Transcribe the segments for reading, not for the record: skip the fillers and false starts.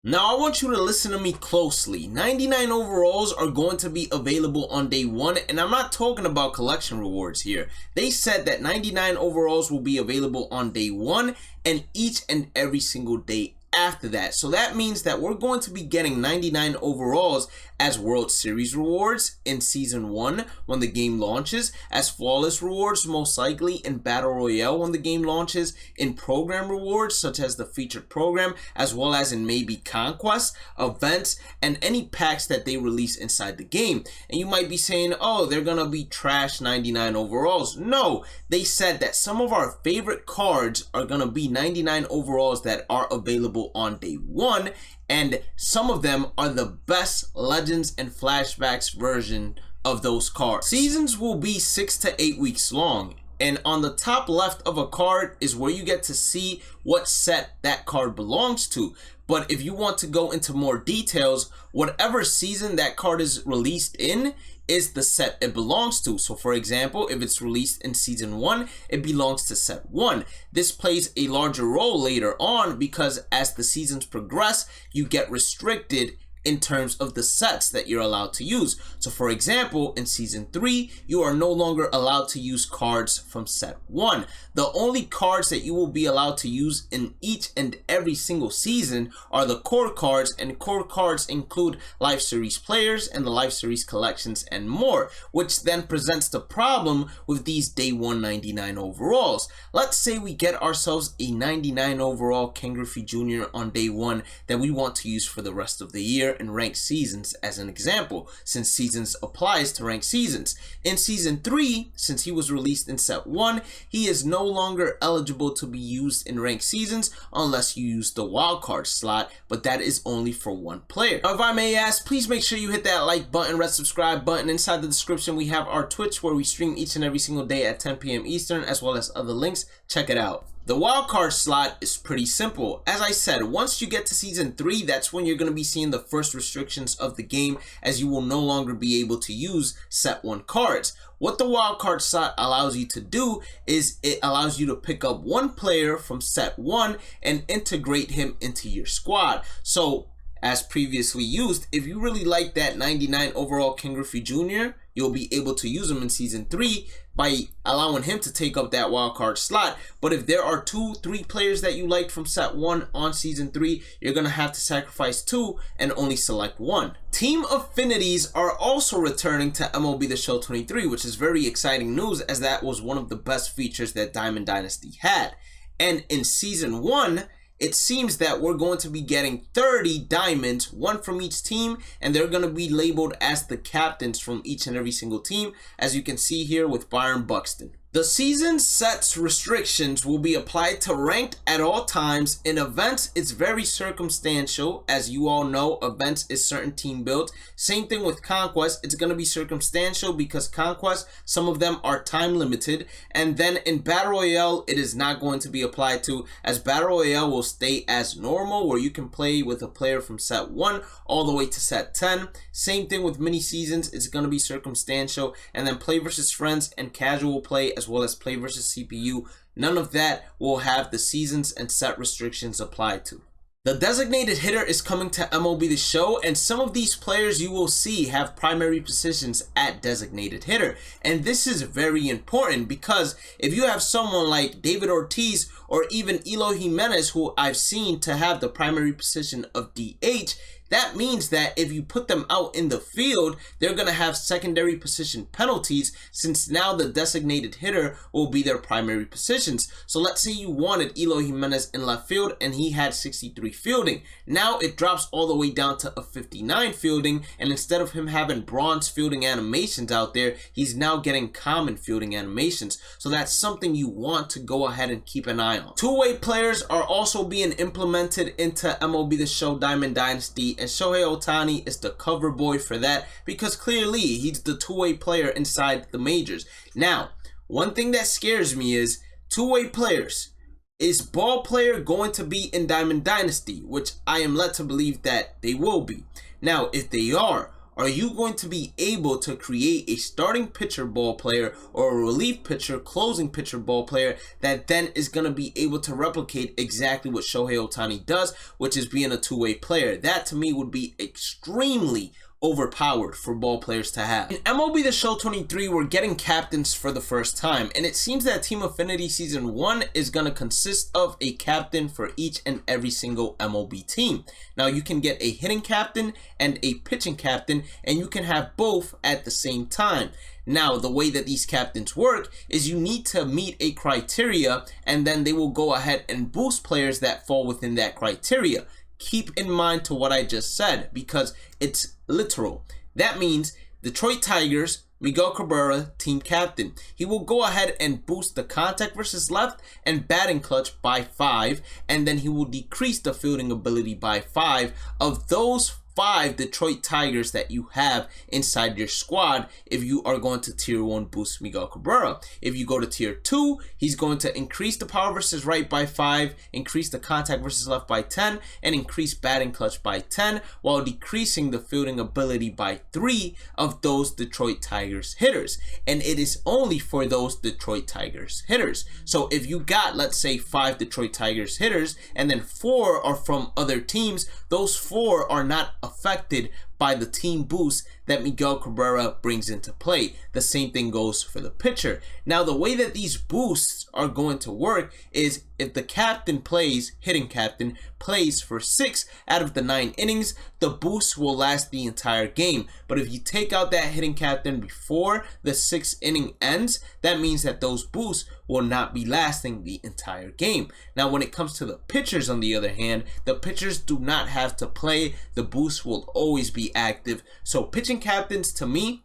Now I want you to listen to me closely. 99 overalls are going to be available on day 1, and I'm not talking about collection rewards here. They said that 99 overalls will be available on day 1 and each and every single day after that. So that means that we're going to be getting 99 overalls as World Series rewards in Season 1 when the game launches, as Flawless rewards most likely in Battle Royale when the game launches, in program rewards such as the featured program, as well as in maybe conquests, events, and any packs that they release inside the game. And you might be saying, oh, they're gonna be trash 99 overalls. No, they said that some of our favorite cards are gonna be 99 overalls that are available on day 1, and some of them are the best Legends and Flashbacks version of those cards. Seasons will be 6 to 8 weeks long, and on the top left of a card is where you get to see what set that card belongs to. But if you want to go into more details, whatever season that card is released in is the set it belongs to. So for example, if it's released in Season 1, it belongs to set 1. This plays a larger role later on because as the seasons progress, you get restricted in terms of the sets that you're allowed to use. So for example, in Season 3, you are no longer allowed to use cards from set 1. The only cards that you will be allowed to use in each and every single season are the core cards, and core cards include Life Series players and the Life Series collections and more, which then presents the problem with these day 1 99 overalls. Let's say we get ourselves a 99 overall Ken Griffey Jr. on day 1 that we want to use for the rest of the year in ranked seasons as an example, since seasons applies to ranked seasons. In Season 3, since he was released in set 1, he is no longer eligible to be used in ranked seasons unless you use the wildcard slot, but that is only for one player. Now, if I may ask, please make sure you hit that like button, red subscribe button. Inside the description we have our Twitch where we stream each and every single day at 10 p.m. Eastern, as well as other links. Check it out. The wildcard slot is pretty simple. As I said, once you get to Season 3, that's when you're going to be seeing the first restrictions of the game, as you will no longer be able to use set 1 cards. What the wildcard slot allows you to do is it allows you to pick up one player from set 1 and integrate him into your squad. So as previously used, if you really like that 99 overall Ken Griffey Jr., you'll be able to use him in Season 3 by allowing him to take up that wildcard slot. But if there are 2-3 players that you liked from set 1 on Season 3, you're going to have to sacrifice 2 and only select 1. Team affinities are also returning to MLB The Show 23, which is very exciting news, as that was one of the best features that Diamond Dynasty had. And in Season 1, it seems that we're going to be getting 30 diamonds, one from each team, and they're going to be labeled as the captains from each and every single team, as you can see here with Byron Buxton. The season sets restrictions will be applied to ranked at all times. In events, it's very circumstantial. As you all know, events is certain team build. Same thing with conquest. It's going to be circumstantial because conquest, some of them are time limited. And then in Battle Royale, it is not going to be applied to, as Battle Royale will stay as normal, where you can play with a player from set 1 all the way to set 10. Same thing with mini seasons. It's going to be circumstantial. And then play versus friends and casual play, as well as play versus CPU, none of that will have the seasons and set restrictions applied to. The designated hitter is coming to MLB The Show, and some of these players you will see have primary positions at designated hitter. And this is very important because if you have someone like David Ortiz or even Eloy Jimenez, who I've seen to have the primary position of DH, that means that if you put them out in the field, they're going to have secondary position penalties, since now the designated hitter will be their primary positions. So let's say you wanted Eloy Jimenez in left field and he had 63 fielding. Now it drops all the way down to a 59 fielding, and instead of him having bronze fielding animations out there, he's now getting common fielding animations. So that's something you want to go ahead and keep an eye on. Two-way players are also being implemented into MLB The Show Diamond Dynasty, and Shohei Ohtani is the cover boy for that because clearly he's the two-way player inside the majors. Now, one thing that scares me is two-way players. Is ball player going to be in Diamond Dynasty, which I am led to believe that they will be. Now, if they are, are you going to be able to create a starting pitcher ball player or a relief pitcher, closing pitcher ball player that then is going to be able to replicate exactly what Shohei Ohtani does, which is being a two-way player? That to me would be extremely overpowered for ball players to have. In MLB The Show 23, we're getting captains for the first time, and it seems that Team Affinity Season 1 is going to consist of a captain for each and every single MLB team. Now, you can get a hitting captain and a pitching captain, and you can have both at the same time. Now, the way that these captains work is you need to meet a criteria, and then they will go ahead and boost players that fall within that criteria. Keep in mind to what I just said, because it's literal. That means Detroit Tigers, Miguel Cabrera, team captain. He will go ahead and boost the contact versus left and batting clutch by 5, and then he will decrease the fielding ability by 5 of those 5 Detroit Tigers that you have inside your squad if you are going to tier 1 boost Miguel Cabrera. If you go to tier 2, he's going to increase the power versus right by 5, increase the contact versus left by 10, and increase batting clutch by 10, while decreasing the fielding ability by 3 of those Detroit Tigers hitters. And it is only for those Detroit Tigers hitters. So if you got, let's say, 5 Detroit Tigers hitters and then 4 are from other teams, those 4 are not affected by the team boost that Miguel Cabrera brings into play. The same thing goes for the pitcher. Now, the way that these boosts are going to work is if the captain plays, hitting captain, plays for 6 out of the 9 innings, the boost will last the entire game. But if you take out that hitting captain before the 6th inning ends, that means that those boosts will not be lasting the entire game. Now, when it comes to the pitchers, on the other hand, the pitchers do not have to play. The boost will always be active. So pitching captains, to me,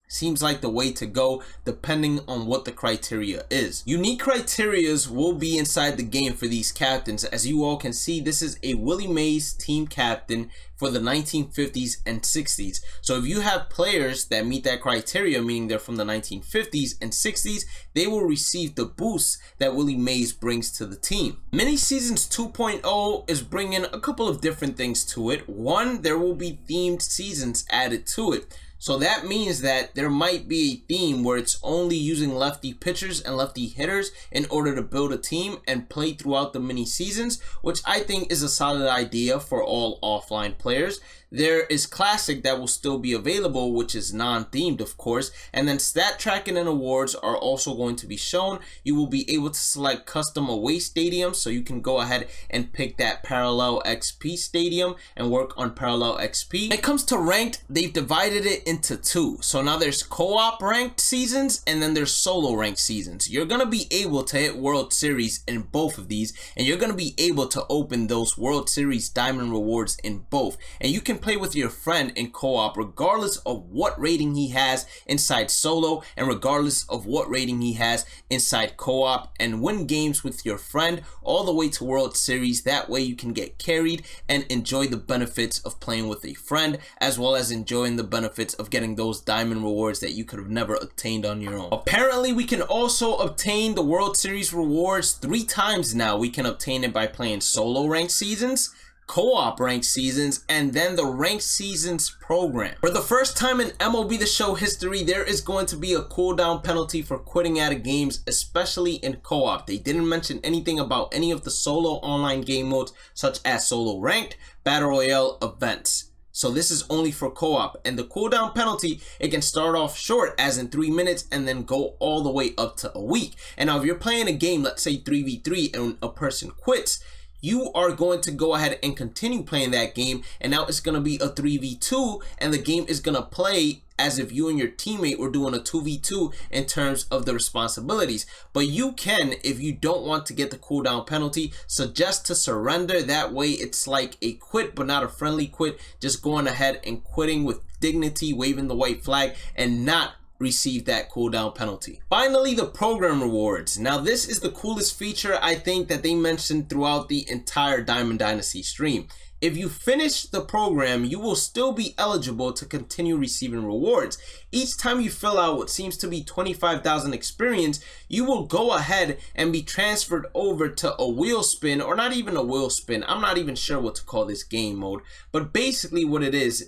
seems like the way to go, depending on what the criteria is. Unique criterias will be inside the game for these captains. As you all can see, this is a Willie Mays team captain for the 1950s and 60s. So if you have players that meet that criteria, meaning they're from the 1950s and 60s, they will receive the boost that Willie Mays brings to the team. Mini Seasons 2.0 is bringing a couple of different things to it. One, there will be themed seasons added to it. So that means that there might be a theme where it's only using lefty pitchers and lefty hitters in order to build a team and play throughout the mini seasons, which I think is a solid idea for all offline players. There is Classic that will still be available, which is non-themed, of course, and then stat tracking and awards are also going to be shown. You will be able to select custom away stadiums, so you can go ahead and pick that Parallel XP stadium and work on Parallel XP. When it comes to ranked, they've divided it into 2. So now there's co-op ranked seasons and then there's solo ranked seasons. You're going to be able to hit World Series in both of these, and you're going to be able to open those World Series diamond rewards in both. And you can play with your friend in co-op regardless of what rating he has inside solo and regardless of what rating he has inside co-op, and win games with your friend all the way to World Series. That way you can get carried and enjoy the benefits of playing with a friend, as well as enjoying the benefits of getting those diamond rewards that you could have never obtained on your own. Apparently, we can also obtain the World Series rewards 3 times now. We can obtain it by playing solo ranked seasons, co-op ranked seasons, and then the ranked seasons program. For the first time in MLB The Show history, there is going to be a cooldown penalty for quitting out of games, especially in co-op. They didn't mention anything about any of the solo online game modes, such as solo ranked, battle royale, events. So this is only for co-op, and the cooldown penalty, it can start off short, as in 3 minutes, and then go all the way up to a week. And now if you're playing a game, let's say 3v3, and a person quits, you are going to go ahead and continue playing that game, and now it's going to be a 3v2, and the game is going to play as if you and your teammate were doing a 2v2 in terms of the responsibilities. But you can, if you don't want to get the cooldown penalty, suggest to surrender. That way it's like a quit but not a friendly quit, just going ahead and quitting with dignity, waving the white flag, and not receive that cooldown penalty. Finally, the program rewards. Now this is the coolest feature I think that they mentioned throughout the entire Diamond Dynasty stream. If you finish the program, you will still be eligible to continue receiving rewards. Each time you fill out what seems to be 25,000 experience, you will go ahead and be transferred over to a wheel spin, or not even a wheel spin. I'm not even sure what to call this game mode, but basically what it is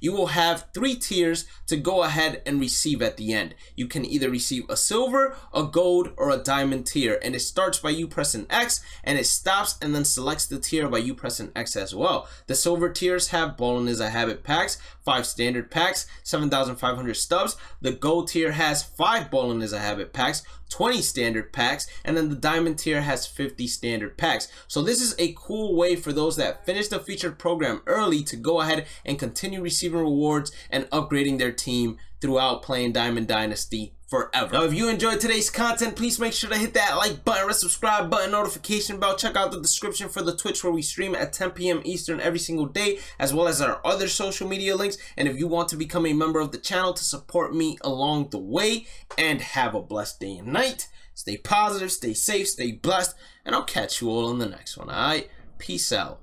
you will have 3 tiers to go ahead and receive at the end. You can either receive a silver, a gold, or a diamond tier, and it starts by you pressing X, and it stops and then selects the tier by you pressing X as well. The silver tiers have Ballin' is a Habit packs, 5 standard packs, 7,500 stubs. The gold tier has 5 Ballin' is a Habit packs, 20 standard packs, and then the diamond tier has 50 standard packs. So this is a cool way for those that finish the featured program early to go ahead and continue receiving rewards and upgrading their team throughout playing Diamond Dynasty forever. Now, if you enjoyed today's content, please make sure to hit that like button, subscribe button, notification bell. Check out the description for the Twitch where we stream at 10 p.m. Eastern every single day, as well as our other social media links. And if you want to become a member of the channel to support me along the way, and have a blessed day and night, stay positive, stay safe, stay blessed, and I'll catch you all in the next one. All right, peace out.